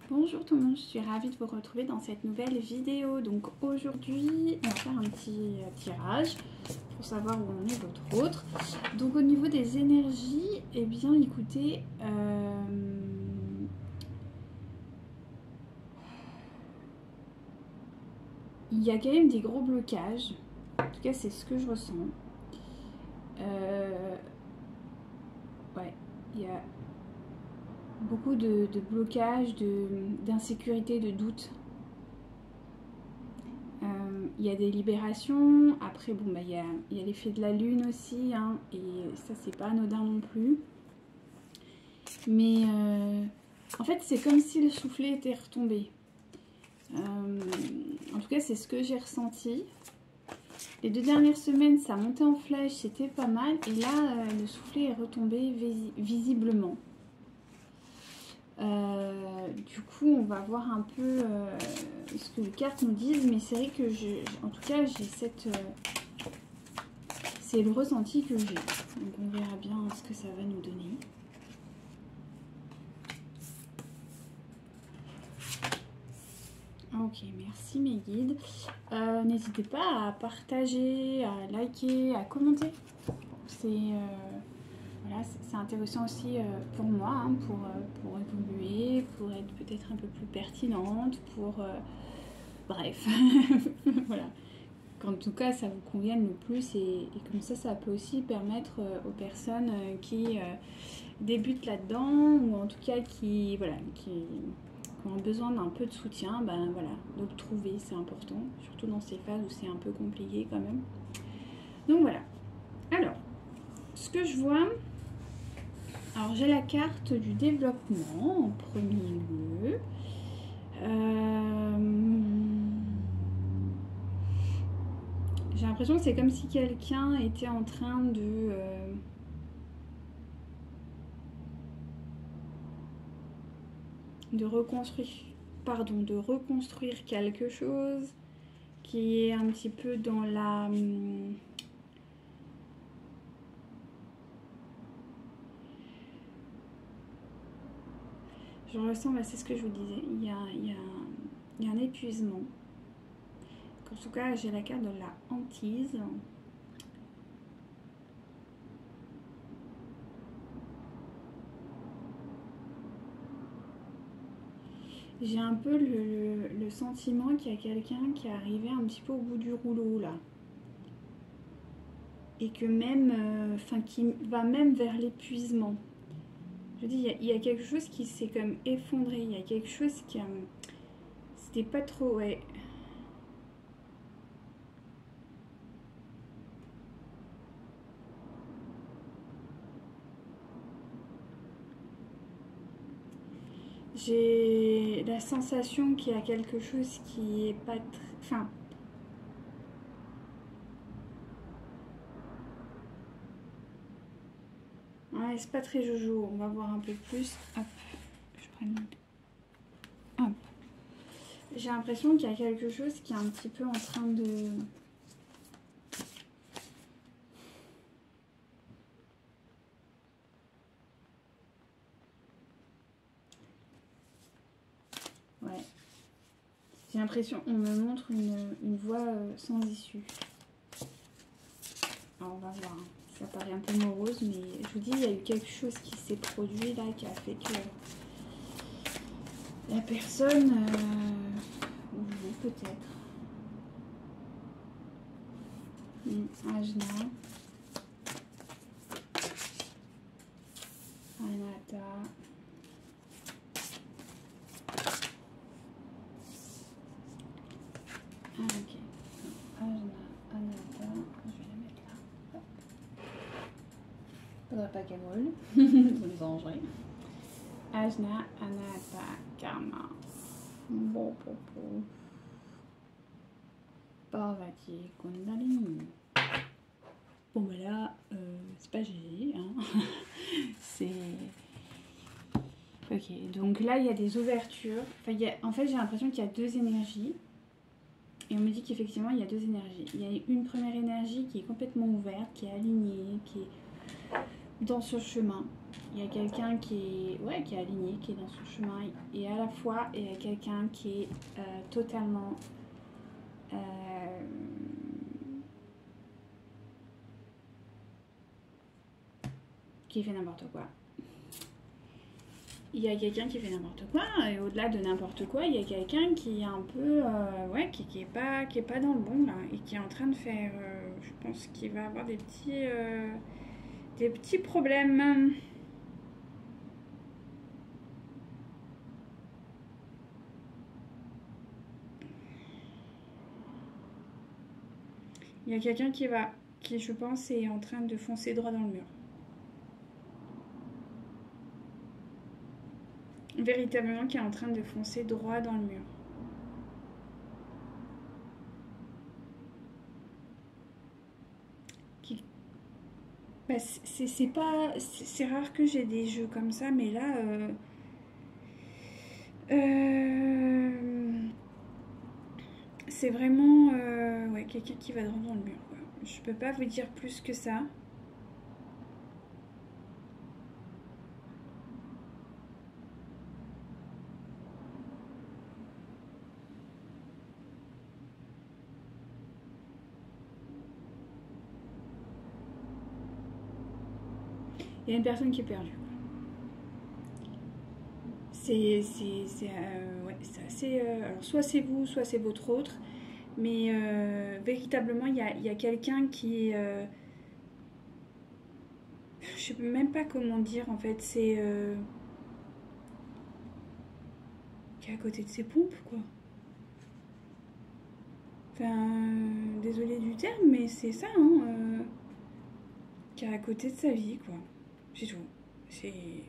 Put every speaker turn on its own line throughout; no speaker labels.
Bonjour tout le monde, je suis ravie de vous retrouver dans cette nouvelle vidéo. Donc aujourd'hui, on va faire un petit tirage pour savoir où on est l'autre autre. Donc au niveau des énergies, eh bien écoutez, il y a quand même des gros blocages. En tout cas, c'est ce que je ressens. Ouais, il y a beaucoup de blocages, d'insécurité, de doute. Il y a des libérations. Après, bon, bah, il y a l'effet de la lune aussi, hein, et ça, c'est pas anodin non plus. Mais en fait, c'est comme si le soufflet était retombé. En tout cas, c'est ce que j'ai ressenti. Les 2 dernières semaines, ça montait en flèche, c'était pas mal. Et là, le soufflet est retombé visiblement. Du coup, on va voir un peu ce que les cartes nous disent. Mais c'est vrai que, en tout cas, j'ai cette... c'est le ressenti que j'ai. Donc, on verra bien ce que ça va nous donner. Ok, merci mes guides. N'hésitez pas à partager, à liker, à commenter. Voilà, c'est intéressant aussi pour moi, hein, pour évoluer, pour être peut-être un peu plus pertinente, pour... bref, voilà. Qu'en tout cas, ça vous convienne le plus et comme ça peut aussi permettre aux personnes qui débutent là-dedans ou en tout cas qui ont besoin d'un peu de soutien, ben voilà, de le trouver, c'est important, surtout dans ces phases où c'est un peu compliqué quand même. Donc voilà. Alors, ce que je vois, alors j'ai la carte du développement en premier lieu. J'ai l'impression que c'est comme si quelqu'un était en train de reconstruire quelque chose qui est un petit peu dans la... Je ressens, bah, c'est ce que je vous disais, il y a un épuisement. En tout cas, j'ai la carte de la hantise. J'ai un peu le sentiment qu'il y a quelqu'un qui est arrivé un petit peu au bout du rouleau là. Et que même, qui va même vers l'épuisement. Je dis, il y a quelque chose qui s'est comme effondré. Il y a quelque chose qui a... C'était pas trop... Ouais. J'ai la sensation qu'il y a quelque chose qui est pas... Enfin... Ouais, c'est pas très jojo. On va voir un peu plus. Hop. Je prends une... Hop. J'ai l'impression qu'il y a quelque chose qui est un petit peu en train de... Ouais. J'ai l'impression, on me montre une voie sans issue. Alors on va voir. Ça paraît un peu morose, mais je vous dis, il y a eu quelque chose qui s'est produit là, qui a fait que la personne, ou vous peut-être, Ajna, Anata, ok, Ajna, Anata, je vais la mettre là. Faudrait pas qu'elle brûle, vous me vengerez. Ajna, Anata, Karma. Bon, Parvati, Kundalini. Bon, bah là, c'est pas GG, hein. C'est... Ok, donc là, il y a des ouvertures. Enfin, en fait, j'ai l'impression qu'il y a 2 énergies. Et on me dit qu'effectivement, il y a 2 énergies. Il y a une première énergie qui est complètement ouverte, qui est alignée, qui est dans ce chemin. Il y a quelqu'un qui est, ouais, qui est aligné, qui est dans son chemin, et à la fois, il y a quelqu'un qui est totalement qui fait n'importe quoi. Il y a quelqu'un qui fait n'importe quoi, et au-delà de n'importe quoi, il y a quelqu'un qui est un peu, ouais, qui est pas dans le bon là, et qui est en train de faire, je pense qu'il va avoir des petits problèmes. Il y a quelqu'un qui je pense est en train de foncer droit dans le mur. Véritablement qui est en train de foncer droit dans le mur. Bah, c'est rare que j'ai des jeux comme ça, mais là, c'est vraiment ouais, quelqu'un qui va droit dans le mur, quoi. Je peux pas vous dire plus que ça. Il y a une personne qui est perdue. Ouais, c'est assez. Alors, soit c'est vous, soit c'est votre autre. Mais véritablement, il y a quelqu'un qui est. Je sais même pas comment dire en fait. C'est. Qui est à côté de ses pompes, quoi. Enfin, désolé du terme, mais c'est ça, hein. Qui est à côté de sa vie, quoi. C'est tout. C'est. Et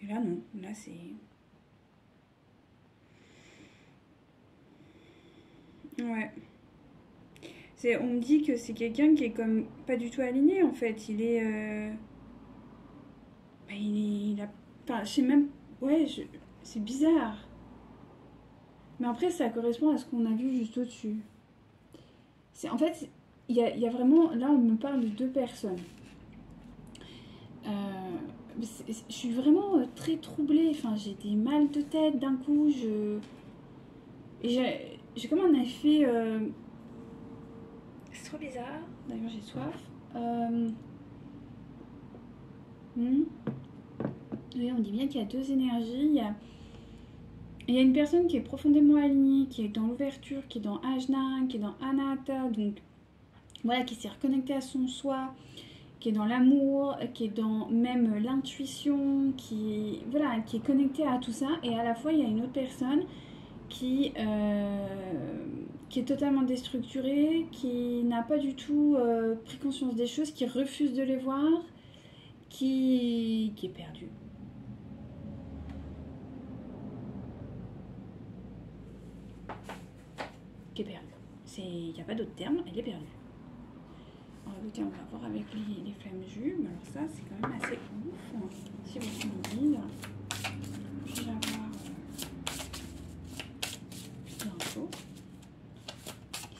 là, non. Là, c'est. Ouais. On me dit que c'est quelqu'un qui est comme pas du tout aligné, en fait. Il est. Bah, il a. Enfin, je sais même. Ouais, c'est bizarre. Mais après, ça correspond à ce qu'on a vu juste au-dessus. En fait, il y a vraiment. Là, on me parle de deux personnes. Je suis vraiment très troublée. Enfin, j'ai des mal de tête d'un coup. J'ai comme un effet. C'est trop bizarre. D'ailleurs, j'ai soif. Hmm. Oui, on dit bien qu'il y a deux énergies. Il y a une personne qui est profondément alignée, qui est dans l'ouverture, qui est dans Ajna, qui est dans Anahata, donc voilà, qui s'est reconnectée à son soi, qui est dans l'amour, qui est dans même l'intuition, voilà, qui est connectée à tout ça. Et à la fois, il y a une autre personne qui est totalement déstructurée, qui n'a pas du tout pris conscience des choses, qui refuse de les voir, qui est perdue. Qui est perdue. Il n'y a pas d'autre terme, elle est perdue. Alors écoutez, on va voir avec les flammes jubes. Alors ça, c'est quand même assez ouf. Si vous me guide, puis-je avoir plus d'infos,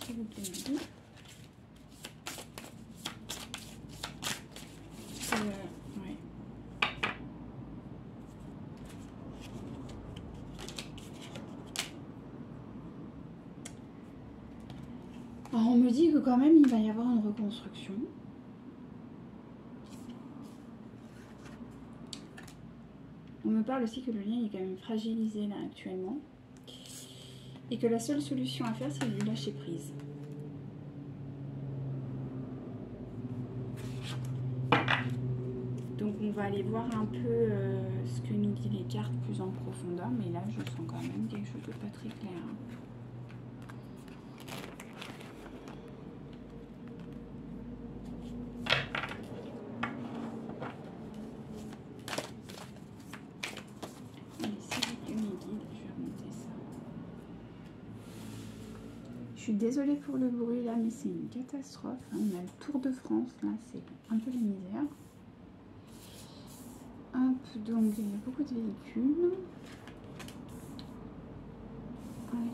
s'il vous plaît, me dit. Ouais. Alors on me dit que quand même il va y avoir une reconstruction. On me parle aussi que le lien est quand même fragilisé là actuellement. Et que la seule solution à faire, c'est de lâcher prise. Donc on va aller voir un peu ce que nous dit les cartes plus en profondeur. Mais là, je sens quand même quelque chose de pas très clair. Je suis désolée pour le bruit là, mais c'est une catastrophe. On a le Tour de France là, c'est un peu la misère. Hop, donc il y a beaucoup de véhicules. Oui.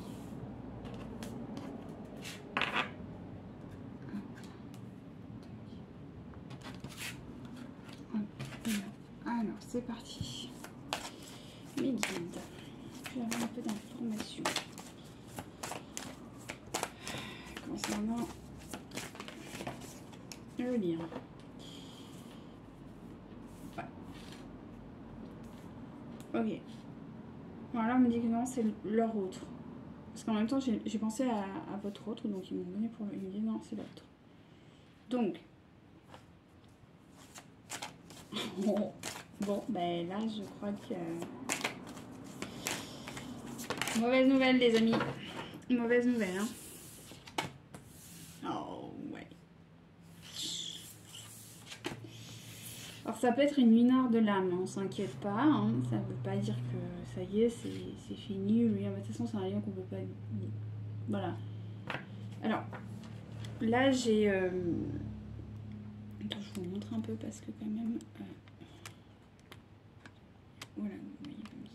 c'est parti. Mes guides. Je vais avoir un peu d'informations concernant le livre. Ouais. Ok. Voilà, on me dit que non, c'est leur autre. Parce qu'en même temps, j'ai pensé à votre autre, donc ils m'ont donné pour... Ils me disent non, c'est l'autre. Donc... Bon, ben là, je crois que... Mauvaise nouvelle, les amis. Mauvaise nouvelle, hein. Oh, ouais. Alors, ça peut être une lunaire de l'âme, hein, on s'inquiète pas. Hein. Ça veut pas dire que ça y est, c'est fini. Lui, de toute façon, c'est un lien qu'on peut pas... Voilà. Alors, là, j'ai... Attends, je vous montre un peu parce que quand même... Voilà, vous voyez comme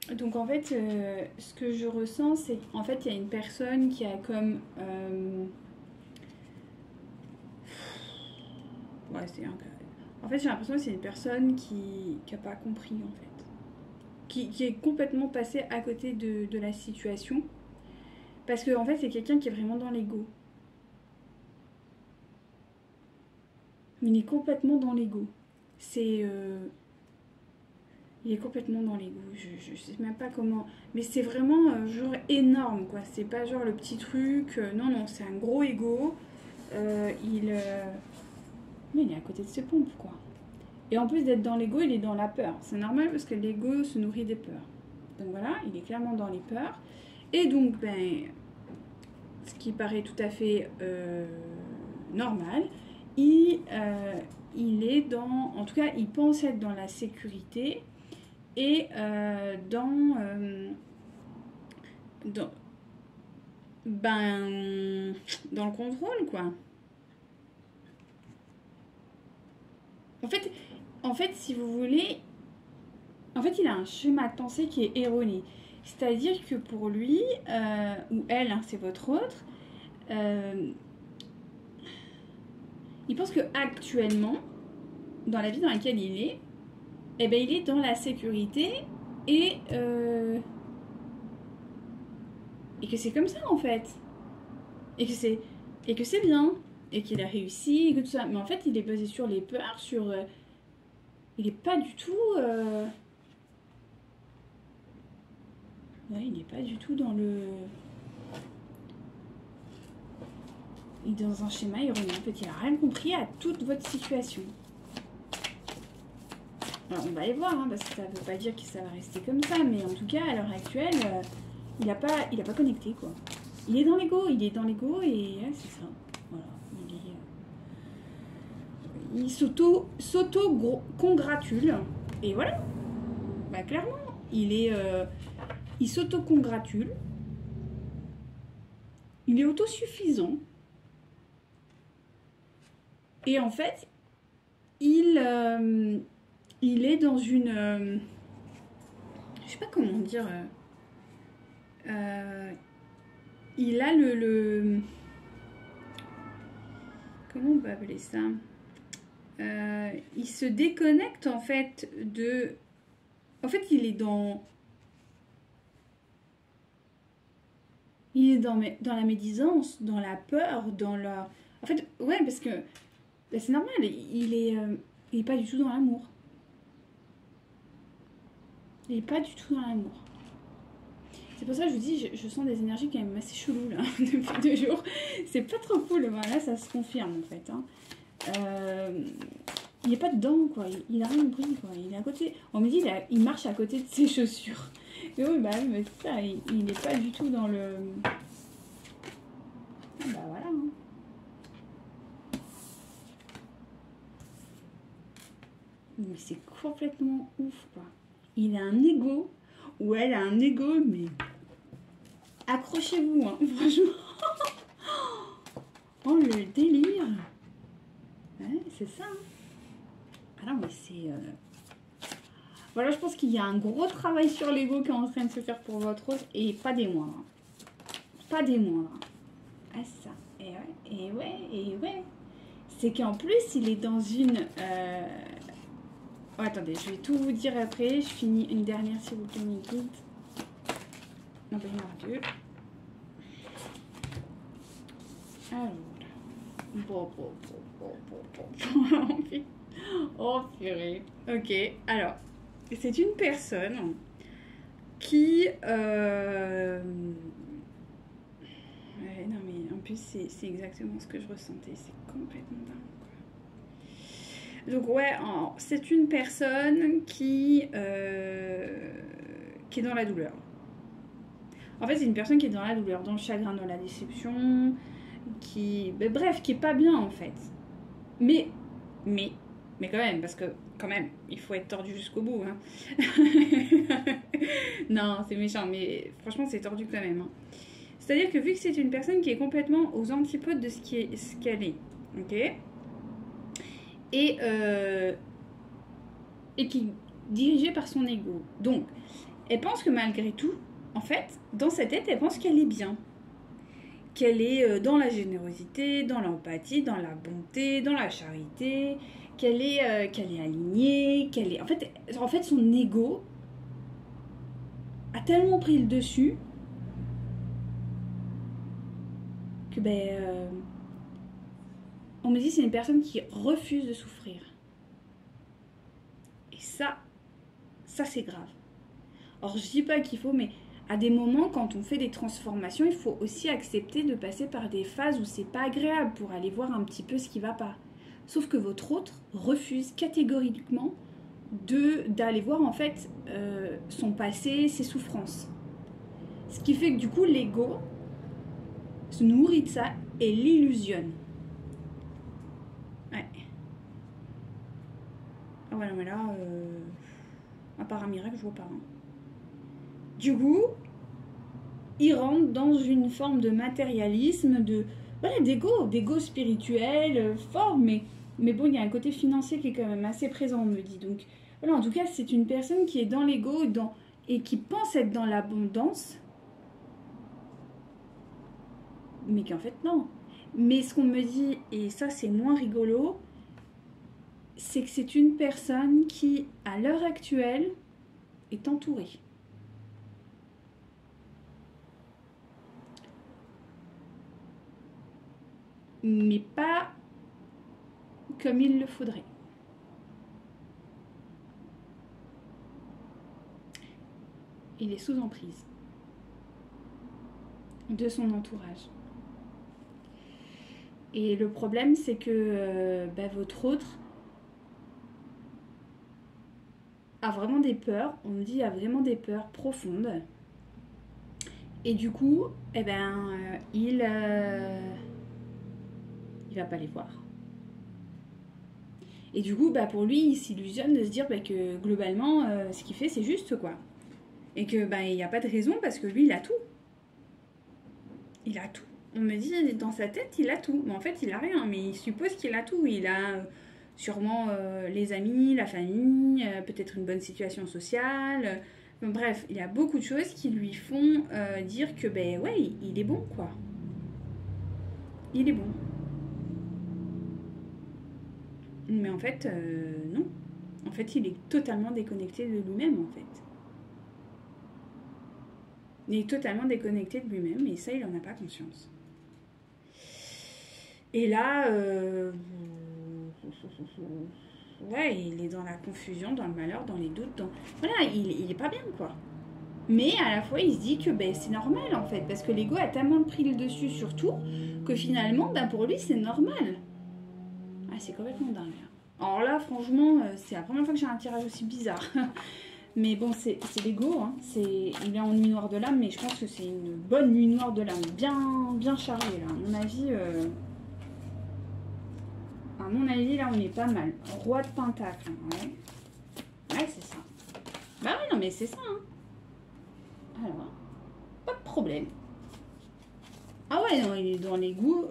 ça. Donc en fait, ce que je ressens, c'est qu'en fait, il y a une personne qui a comme... Ouais, c'est un... En fait, j'ai l'impression que c'est une personne qui n'a pas compris, en fait. Qui est complètement passée à côté de la situation. Parce que, en fait, c'est quelqu'un qui est vraiment dans l'ego. Il est complètement dans l'ego. C'est... Il est complètement dans l'ego. Je sais même pas comment... Mais c'est vraiment genre énorme, quoi. C'est pas genre le petit truc... non, non, c'est un gros ego. Mais il est à côté de ses pompes, quoi. Et en plus d'être dans l'ego, il est dans la peur. C'est normal parce que l'ego se nourrit des peurs. Donc voilà, il est clairement dans les peurs. Et donc, ben... Ce qui paraît tout à fait normal. Il est dans... En tout cas, il pense être dans la sécurité... Et dans le contrôle, quoi. En fait, si vous voulez, en fait, il a un schéma de pensée qui est erroné. C'est-à-dire que pour lui, ou elle, hein, c'est votre autre, il pense que actuellement, dans la vie dans laquelle il est, eh ben, il est dans la sécurité et que c'est comme ça en fait. Et que c'est bien. Et qu'il a réussi, et que tout ça. Mais en fait, il est basé sur les peurs, sur... il est pas du tout... Ouais, il n'est pas du tout dans le... Il est dans un schéma erroné. En fait, il n'a rien compris à toute votre situation. Alors, on va aller voir, hein, parce que ça ne veut pas dire que ça va rester comme ça, mais en tout cas, à l'heure actuelle, il n'a pas connecté, quoi. Il est dans l'ego, et ouais, c'est ça. Voilà, il s'auto-congratule, et voilà. Bah, clairement, il s'auto-congratule, il est autosuffisant, et en fait, il est dans une... je sais pas comment dire... il a le... Comment on peut appeler ça? Il se déconnecte en fait de... En fait, il est dans... Il est dans la médisance, dans la peur, dans la... En fait, ouais, parce que... Bah, c'est normal, il est pas du tout dans l'amour. Il est pas du tout dans l'amour. C'est pour ça que je vous dis, je sens des énergies quand même assez cheloues là, depuis 2 jours. C'est pas trop cool, voilà, ça se confirme en fait. Hein. Il est pas dedans, quoi. Il a rien compris, quoi. Il est à côté. On me dit, il marche à côté de ses chaussures. Et oui, bah oui, mais c'est ça, il est pas du tout dans le... Bah voilà. Hein. Mais c'est complètement ouf, quoi. Il a un ego, ou elle a un ego, mais accrochez-vous, hein, franchement. Oh, le délire. Ouais, c'est ça. Hein. Ah non, mais c'est... Voilà, je pense qu'il y a un gros travail sur l'ego qui est en train de se faire pour votre autre, et pas des moindres. Pas des moindres. Ah ça. Et ouais. c'est qu'en plus, il est dans une... Oh, attendez, je vais tout vous dire après. Je finis une dernière, s'il vous plaît, mes guides. Non, pas une deux. Alors, oh purée. Ok, alors, c'est une personne qui... Ouais, non mais en plus c'est exactement ce que je ressentais, c'est complètement dingue quoi. Donc ouais, c'est une personne qui est dans la douleur. En fait c'est une personne qui est dans la douleur, dans le chagrin, dans la déception, bref, qui est pas bien en fait. Mais quand même, parce que quand même, il faut être tordu jusqu'au bout. Hein. Non, c'est méchant, mais franchement c'est tordu quand même. Hein. C'est-à-dire que vu que c'est une personne qui est complètement aux antipodes de ce qu'elle est, ok, et qui est dirigée par son ego. Donc, elle pense que malgré tout, en fait, dans sa tête, elle pense qu'elle est bien. Qu'elle est dans la générosité, dans l'empathie, dans la bonté, dans la charité, qu'elle est alignée, qu'elle est... En fait, son ego a tellement pris le dessus que on me dit c'est une personne qui refuse de souffrir. Et ça c'est grave. Or je dis pas qu'il faut, mais à des moments quand on fait des transformations, il faut aussi accepter de passer par des phases où c'est pas agréable pour aller voir un petit peu ce qui va pas. Sauf que votre autre refuse catégoriquement d'aller voir en fait son passé, ses souffrances. Ce qui fait que du coup l'ego se nourrit de ça et l'illusionne. Ouais. Ah ouais, non, mais là, à part un miracle, je vois pas. Hein. Du coup, il rentre dans une forme de matérialisme, d'ego spirituel, fort, mais bon, il y a un côté financier qui est quand même assez présent, on me dit. Donc, voilà, en tout cas, c'est une personne qui est dans l'ego et qui pense être dans l'abondance, mais qu'en fait, non. Mais ce qu'on me dit, et ça, c'est moins rigolo, c'est que c'est une personne qui, à l'heure actuelle, est entourée. Mais pas comme il le faudrait. Il est sous emprise de son entourage. Et le problème, c'est que votre autre a vraiment des peurs, on me dit a vraiment des peurs profondes. Et du coup, il va pas les voir. Et du coup, pour lui, il s'illusionne de se dire que globalement, ce qu'il fait, c'est juste, quoi. Et que il n'y a pas de raison parce que lui, il a tout. Il a tout. On me dit, dans sa tête, il a tout. Mais en fait, il a rien. Mais il suppose qu'il a tout. Il a sûrement les amis, la famille, peut-être une bonne situation sociale. Bref, il y a beaucoup de choses qui lui font dire que, ouais, il est bon, quoi. Il est bon. Mais en fait, non. En fait, il est totalement déconnecté de lui-même, en fait. Il est totalement déconnecté de lui-même, et ça, il n'en a pas conscience. Et là, ouais, il est dans la confusion, dans le malheur, dans les doutes, voilà, il est pas bien, quoi. Mais à la fois, il se dit que c'est normal, en fait, parce que l'ego a tellement pris le dessus sur tout, que finalement, pour lui, c'est normal. Ah, c'est complètement dingue. Alors là, franchement, c'est la première fois que j'ai un tirage aussi bizarre. Mais bon, c'est l'ego, hein. Il est en nuit noire de l'âme, mais je pense que c'est une bonne nuit noire de l'âme, bien chargée, là. À mon avis, là, on est pas mal. Roi de pentacle, ouais. Ouais, c'est ça. Bah oui, non, mais c'est ça, hein. Alors, pas de problème. Ah ouais, non, il est dans l'ego,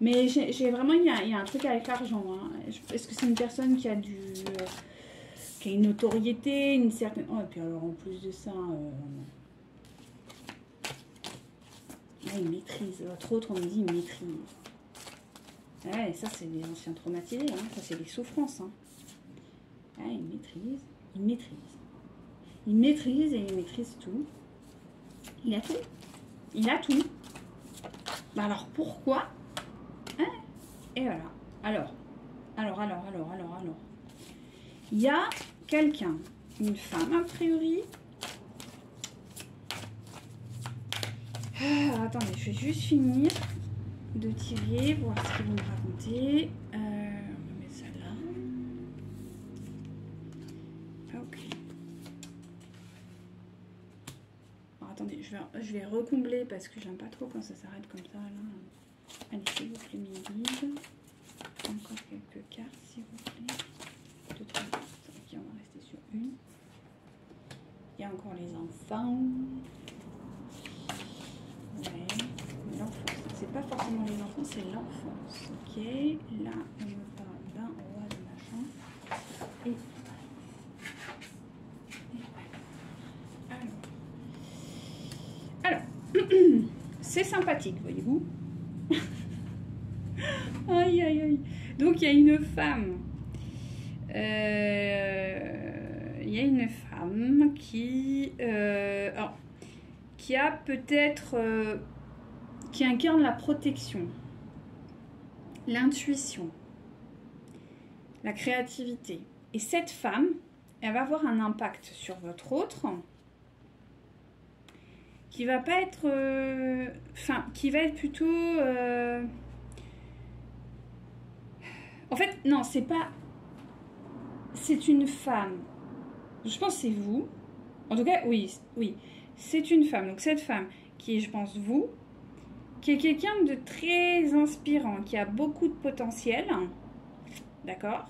mais j'ai vraiment, il y a un truc avec l'argent, hein. Est-ce que c'est une personne qui a qui a une notoriété, une certaine... Oh, et puis alors, en plus de ça... il maîtrise. Votre autre, on me dit, il maîtrise. Ouais, ça, c'est des anciens traumatisés. Hein. Ça, c'est des souffrances. Hein. Ah, il maîtrise. Il maîtrise. Il maîtrise et il maîtrise tout. Il a tout. Il a tout. Bah alors, pourquoi hein? Et voilà. Alors. Il y a quelqu'un, une femme, a priori. Attendez, je vais juste finir de tirer, voir ce qu'ils vont me raconter. On va mettre ça là. Ok. Alors, attendez, je vais recombler parce que j'aime pas trop quand ça s'arrête comme ça. Là. Allez, s'il vous plaît, mes guides. Encore quelques cartes, s'il vous plaît. 2, 3 cartes. Ok, on va rester sur une. Il y a encore les enfants. Ouais, l'enfance. C'est pas forcément les enfants, c'est l'enfance. Ok, là, on me parle d'un roi de machin. Et alors, c'est sympathique, voyez-vous. Aïe, aïe, aïe. Donc, il y a une femme. Il y a une femme qui a peut-être... qui incarne la protection, l'intuition, la créativité. Et cette femme, elle va avoir un impact sur votre autre qui va pas être... qui va être plutôt... En fait, non, c'est pas... C'est une femme. Je pense que c'est vous. En tout cas, oui. C'est une femme. Donc cette femme qui est, je pense, vous, qui est quelqu'un de très inspirant, qui a beaucoup de potentiel, d'accord,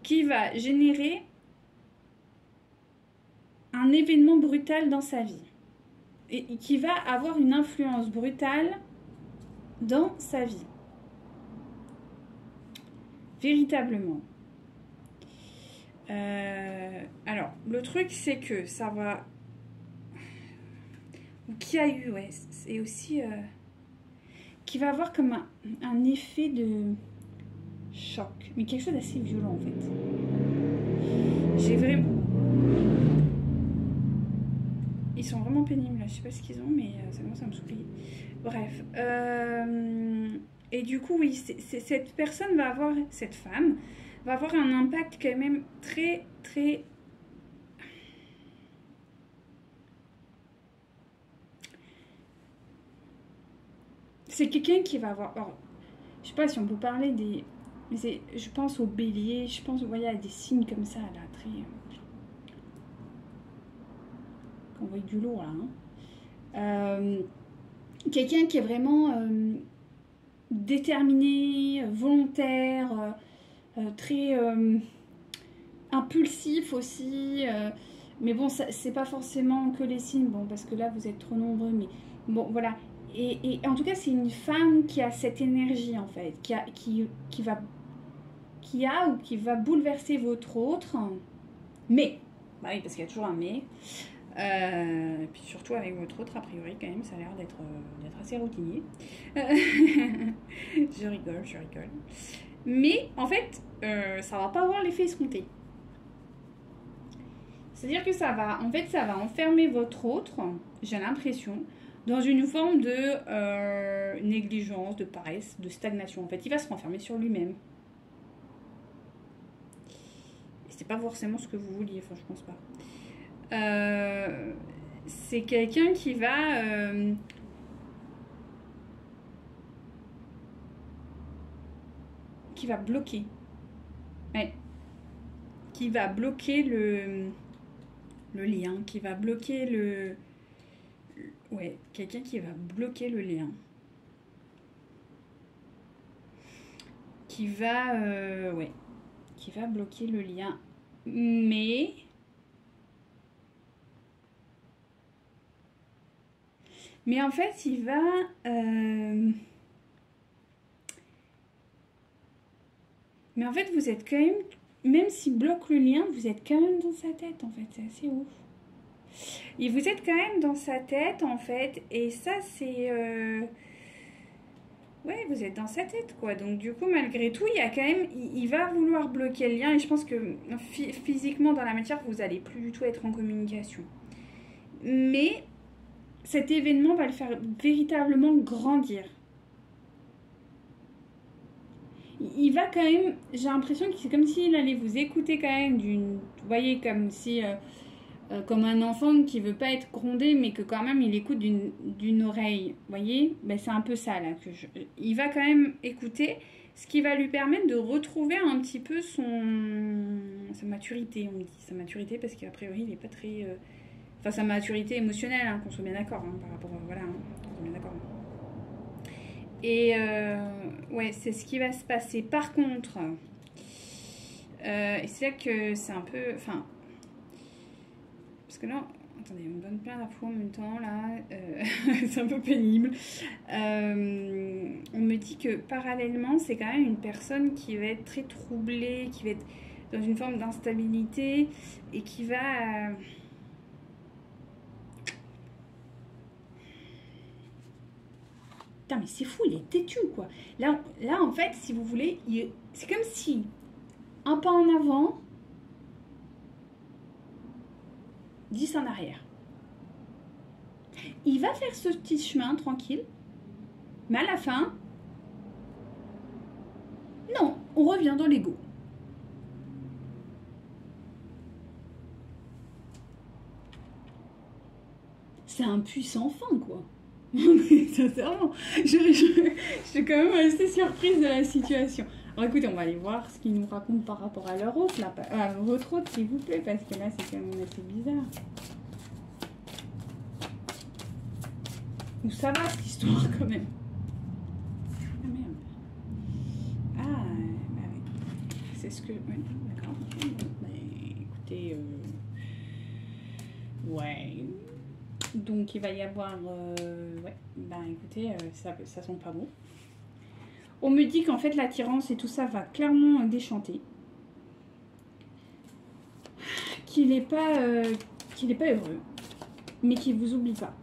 qui va générer un événement brutal dans sa vie et qui va avoir une influence brutale dans sa vie. Véritablement. Alors, le truc, c'est que ça va... Ou qui a eu, ouais, c'est aussi... qui va avoir comme un effet de choc. Mais quelque chose d'assez violent, en fait. J'ai vraiment... Ils sont vraiment pénibles, là. Je sais pas ce qu'ils ont, mais ça commence à me saouler. Bref. Et du coup, oui, cette personne va avoir... Cette femme va avoir un impact quand même très, très... C'est quelqu'un qui va avoir... Alors, je sais pas si on peut parler des... Mais je pense au bélier, je pense, vous voyez, à des signes comme ça, là, très... Qu'on voit du lourd, là. Hein. Quelqu'un qui est vraiment déterminé, volontaire, très impulsif aussi. Mais bon, c'est pas forcément que les signes, bon, parce que là, vous êtes trop nombreux, mais bon, voilà. Et en tout cas, c'est une femme qui a cette énergie, en fait, qui va bouleverser votre autre. Mais, bah oui, parce qu'il y a toujours un mais. Et puis surtout avec votre autre, a priori, quand même, ça a l'air d'être assez routinier. Je rigole. Mais, en fait, ça va pas avoir l'effet escompté. C'est-à-dire que ça va enfermer votre autre, j'ai l'impression, dans une forme de négligence, de paresse, de stagnation. En fait, il va se renfermer sur lui-même. Et c'est pas forcément ce que vous vouliez, enfin, je pense pas. C'est quelqu'un qui va... qui va bloquer. Ouais. Qui va bloquer le lien, qui va bloquer le... Ouais, quelqu'un qui va bloquer le lien. Qui va... ouais. Qui va bloquer le lien. Mais en fait, il va... Mais en fait, vous êtes quand même s'il bloque le lien, vous êtes quand même dans sa tête, en fait. C'est assez ouf. Et vous êtes quand même dans sa tête, en fait. Et ça, c'est... Ouais, vous êtes dans sa tête, quoi. Donc, du coup, malgré tout, il y a quand même... Il va vouloir bloquer le lien. Et je pense que physiquement, dans la matière, vous allez plus du tout être en communication. Mais cet événement va le faire véritablement grandir. Il va quand même... J'ai l'impression que c'est comme s'il allait vous écouter quand même d'une... Vous voyez, comme si... comme un enfant qui veut pas être grondé, mais que quand même il écoute d'une oreille. Vous voyez, ben, c'est un peu ça là. Il va quand même écouter, ce qui va lui permettre de retrouver un petit peu sa maturité, on me dit. Sa maturité, parce qu'a priori il n'est pas très... Enfin, sa maturité émotionnelle, hein, qu'on soit bien d'accord, hein, par rapport... Voilà, hein, qu'on soit bien d'accord. Et ouais, c'est ce qui va se passer. Par contre, et c'est là que c'est un peu... Enfin... Parce que là, attendez, on me donne plein d'infos en même temps, là, c'est un peu pénible. On me dit que parallèlement, c'est quand même une personne qui va être très troublée, qui va être dans une forme d'instabilité et qui va... Putain, mais c'est fou, il est têtu, quoi. Là en fait, si vous voulez, c'est comme si, un pas en avant, 10 en arrière. Il va faire ce petit chemin tranquille, mais à la fin, non, on revient dans l'ego. C'est un puissant fin, quoi. Mais sincèrement, je suis quand même assez surprise de la situation. Alors écoutez, on va aller voir ce qu'ils nous racontent par rapport à leur hôte, là, votre hôte, s'il vous plaît, parce que là, c'est quand même assez bizarre. Où ça va, cette histoire, quand même? Ah, merde. Ah, bah oui. C'est ce que... Oui, d'accord. Bah, écoutez... Ouais... Donc il va y avoir... ouais, ben écoutez, ça sent pas bon. On me dit qu'en fait l'attirance et tout ça va clairement déchanter. Qu'il n'est pas, heureux, mais qu'il vous oublie pas.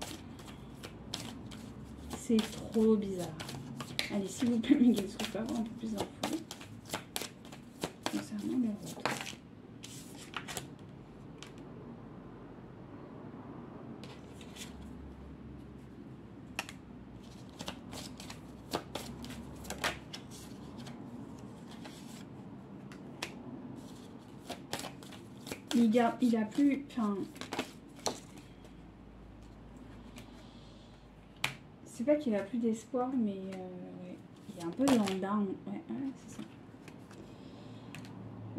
C'est trop bizarre. Allez, s'il vous plaît, Miguel, est-ce que je peux avoir un peu plus d'infos concernant les autres? Il a plus... Enfin... C'est pas qu'il a plus d'espoir, mais... ouais. Il est un peu dans le down. Ouais, c'est ça.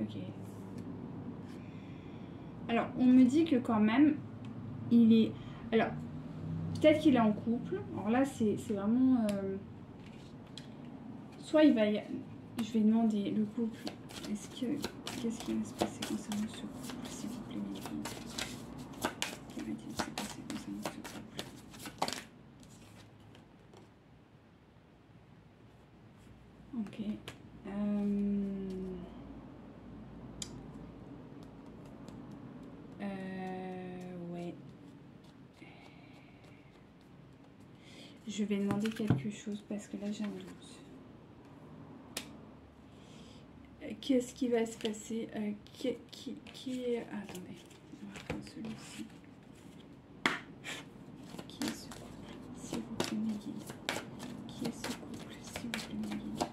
Ok. Alors, on me dit que quand même, il est... Alors, peut-être qu'il est en couple. Alors là, c'est vraiment... Soit il va y... Je vais demander le couple. Qu'est-ce qui va se passer concernant ce couple, s'il vous plaît, Mélanie? Qu'est-ce qui va se passer concernant ce couple? Ok. Ouais. Je vais demander quelque chose parce que là j'ai un doute. Qu'est-ce qui va se passer? Qui est... Attendez, on va prendre celui-ci. Qui est ce couple, s'il vous plaît, mes guides? Qui est ce couple, s'il vous plaît, mes guides?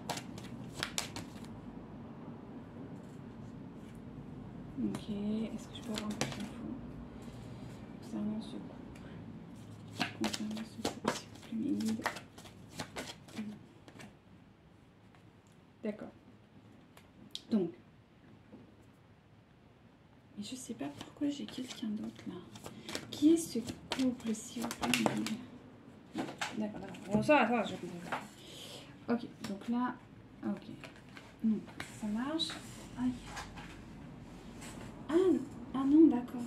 Ok, est-ce que je peux avoir un peu d'infos concernant ce couple? Concernant ce couple, s'il vous plaît, mes guides. D'accord. Donc, et je sais pas pourquoi j'ai quelqu'un d'autre là. Qui est ce couple, s'il vous plaît, mes guides? D'accord, d'accord. Bon, ça, je comprends. Ok, donc là, ok. Donc, ça marche. Aïe. Ah non, d'accord.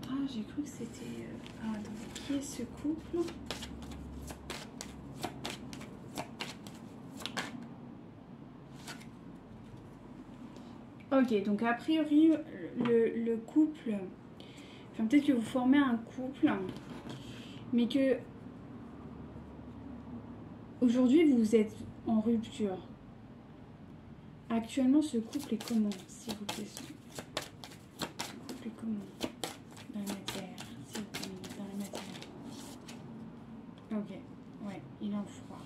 Ah, j'ai cru que c'était... Ah, attendez, qui est ce couple? Ok, donc a priori, le couple... Enfin, peut-être que vous formez un couple, mais que... Aujourd'hui, vous êtes en rupture. Actuellement, ce couple est comment, s'il vous plaît? Ce couple est comment? Dans la matière, s'il vous plaît, dans la matière. Ok, ouais, il est en froid.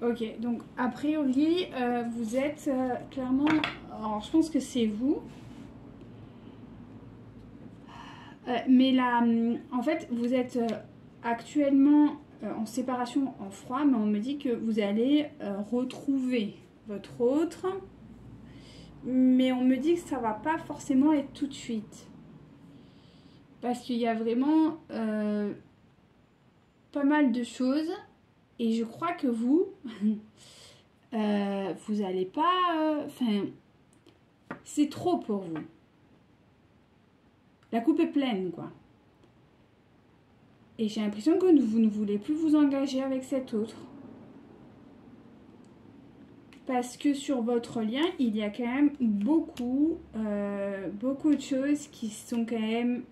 Ok, donc a priori, vous êtes clairement... Alors, je pense que c'est vous. Mais là, en fait, vous êtes actuellement en séparation en froid, mais on me dit que vous allez retrouver votre autre. Mais on me dit que ça va pas forcément être tout de suite. Parce qu'il y a vraiment pas mal de choses. Et je crois que vous, vous allez pas... Enfin, c'est trop pour vous. La coupe est pleine, quoi. Et j'ai l'impression que vous ne voulez plus vous engager avec cet autre. Parce que sur votre lien, il y a quand même beaucoup de choses qui sont quand même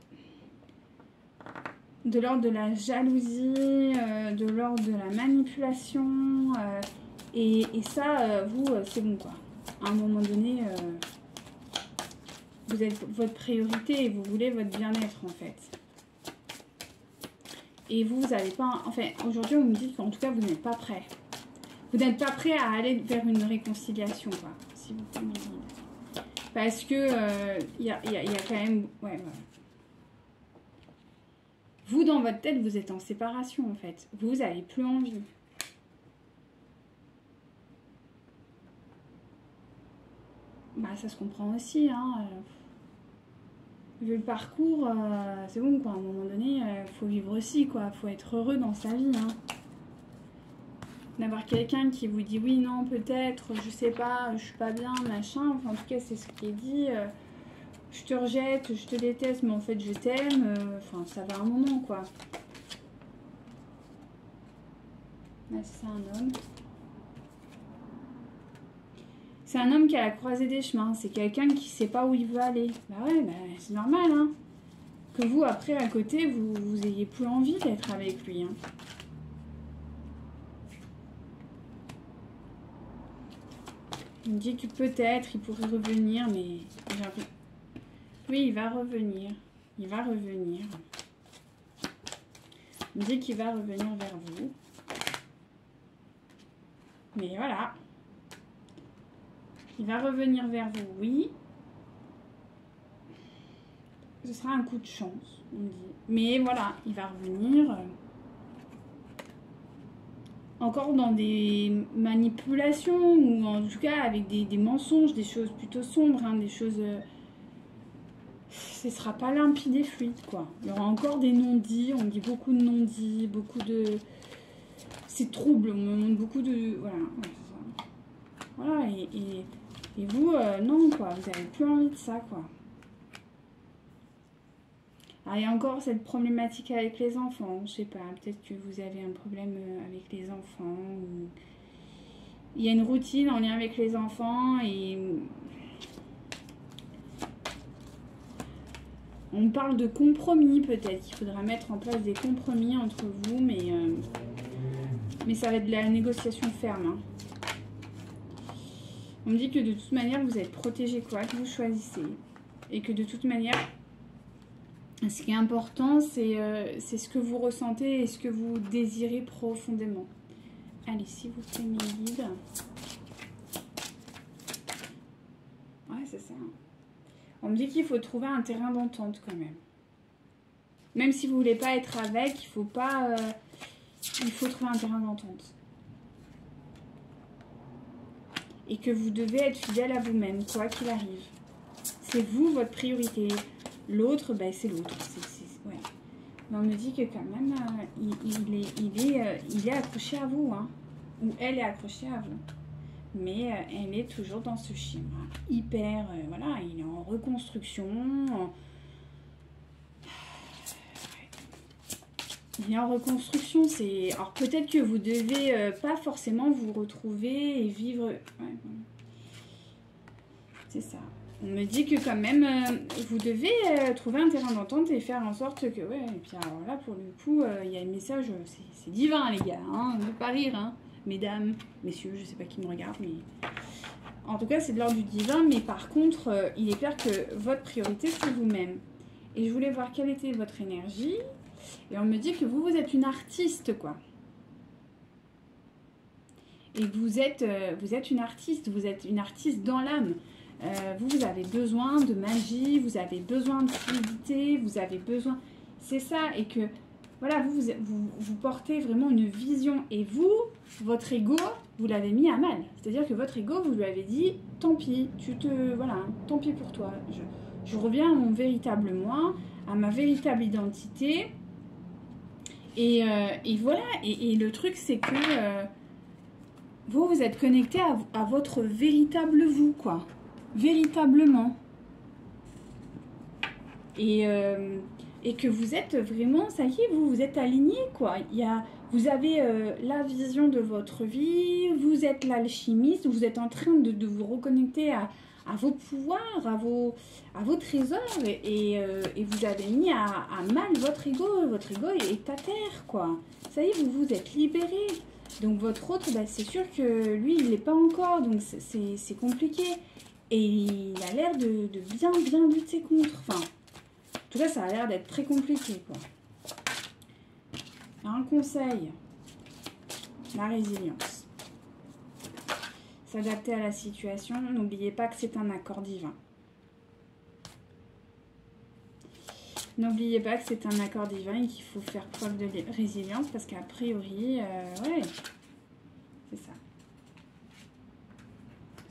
de l'ordre de la jalousie, de l'ordre de la manipulation. Et ça, vous, c'est bon, quoi. À un moment donné, vous êtes votre priorité et vous voulez votre bien-être, en fait. Et vous n'avez pas... Enfin, aujourd'hui, on me dit qu'en tout cas, vous n'êtes pas prêt. Vous n'êtes pas prêt à aller vers une réconciliation, quoi. Si vous pouvez me dire. Parce que y a quand même... Ouais, voilà. Vous, dans votre tête, vous êtes en séparation, en fait. Vous n'avez plus envie. Bah, ça se comprend aussi, hein. Vu le parcours, c'est bon, quoi. À un moment donné, faut vivre aussi, quoi. Faut être heureux dans sa vie, hein. D'avoir quelqu'un qui vous dit oui, non, peut-être, je sais pas, je suis pas bien, machin. Enfin, en tout cas, c'est ce qui est dit. Je te rejette, je te déteste, mais en fait, je t'aime. Enfin, ça va un moment, quoi. Là, c'est un homme. C'est un homme qui a la croisée des chemins. C'est quelqu'un qui sait pas où il veut aller. Bah ouais, bah, c'est normal, hein. Que vous, après, à côté, vous ayez plus envie d'être avec lui, hein. Il me dit que peut-être il pourrait revenir, mais... Oui, il va revenir. Il va revenir. Il me dit qu'il va revenir vers vous. Mais voilà. Il va revenir vers vous, oui. Ce sera un coup de chance, on me dit. Mais voilà, il va revenir... Encore dans des manipulations ou en tout cas avec des mensonges, des choses plutôt sombres, hein, des choses... ce sera pas limpide et fluide, quoi. Il y aura encore des non-dits, on dit beaucoup de non-dits, beaucoup de... C'est trouble, on me montre beaucoup de... Voilà, ouais, ça. Voilà, et vous, non, quoi, vous n'avez plus envie de ça, quoi. Alors, il y a encore cette problématique avec les enfants, je sais pas, peut-être que vous avez un problème avec les enfants, ou... Il y a une routine en lien avec les enfants, et... On parle de compromis, peut-être, qu'il faudra mettre en place des compromis entre vous, mais ça va être de la négociation ferme, hein. On me dit que de toute manière, vous êtes protégé, quoi, que vous choisissez, et que de toute manière... Ce qui est important, c'est ce que vous ressentez et ce que vous désirez profondément. Allez, s'il vous plaît, mes guides. Ouais, c'est ça. On me dit qu'il faut trouver un terrain d'entente quand même. Même si vous voulez pas être avec, il faut pas... il faut trouver un terrain d'entente. Et que vous devez être fidèle à vous-même, quoi qu'il arrive. C'est vous, votre priorité. L'autre, ben, c'est l'autre. Ouais. Mais on me dit que quand même, il est accroché à vous, hein. Ou elle est accrochée à vous. Mais elle est toujours dans ce schéma. Hyper, voilà, il est en reconstruction. Il est en reconstruction. Alors peut-être que vous devez pas forcément vous retrouver et vivre... Ouais. C'est ça. On me dit que quand même, vous devez trouver un terrain d'entente et faire en sorte que... Ouais, et puis alors là, pour le coup, il y a un message, c'est divin, les gars, hein, ne pas rire, hein. mesdames, messieurs, je sais pas qui me regarde, mais en tout cas c'est de l'ordre du divin. Mais par contre, il est clair que votre priorité c'est vous-même. Et je voulais voir quelle était votre énergie. Et on me dit que vous êtes une artiste, quoi. Et vous êtes une artiste dans l'âme. Vous avez besoin de magie, vous avez besoin de fluidité, vous avez besoin... C'est ça, et que, voilà, vous portez vraiment une vision. Et vous, votre ego, vous l'avez mis à mal. C'est-à-dire que votre ego, vous lui avez dit, tant pis, voilà, tant pis pour toi. Je reviens à mon véritable moi, à ma véritable identité. Et voilà, et le truc, c'est que... vous êtes connecté à votre véritable vous, quoi. Véritablement. Et que vous êtes vraiment, ça y est, vous êtes aligné, quoi. Vous avez la vision de votre vie, vous êtes l'alchimiste, vous êtes en train de vous reconnecter à vos pouvoirs, à vos trésors, et vous avez mis à mal votre ego est à terre, quoi. Ça y est, vous vous êtes libéré. Donc votre autre, bah, c'est sûr que lui, il n'est pas encore, donc c'est compliqué. Et il a l'air de bien lutter contre. Enfin, en tout cas, ça a l'air d'être très compliqué, quoi. Un conseil, la résilience. S'adapter à la situation. N'oubliez pas que c'est un accord divin. N'oubliez pas que c'est un accord divin et qu'il faut faire preuve de résilience parce qu'a priori, ouais, c'est ça.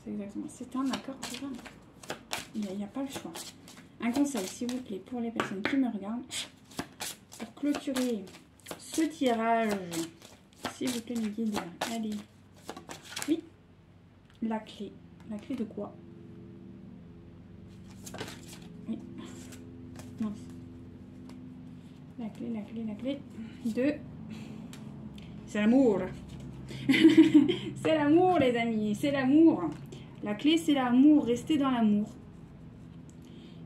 C'est exactement, c'est un accord divin. Il n'y a pas le choix. Un conseil, s'il vous plaît, pour les personnes qui me regardent, pour clôturer ce tirage, s'il vous plaît, les guides, allez. Oui, la clé. La clé de quoi? Oui, mince. La clé de... C'est l'amour. C'est l'amour, les amis. C'est l'amour. La clé, c'est l'amour. Restez dans l'amour.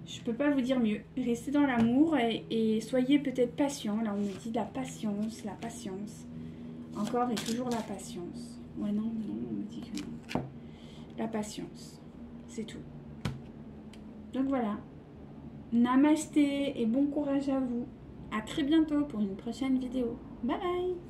Je peux pas vous dire mieux. Restez dans l'amour et soyez peut-être patient. Là, on me dit la patience. Encore et toujours la patience. Ouais, non, on me dit que non. La patience. C'est tout. Donc voilà. Namasté et bon courage à vous. À très bientôt pour une prochaine vidéo. Bye bye!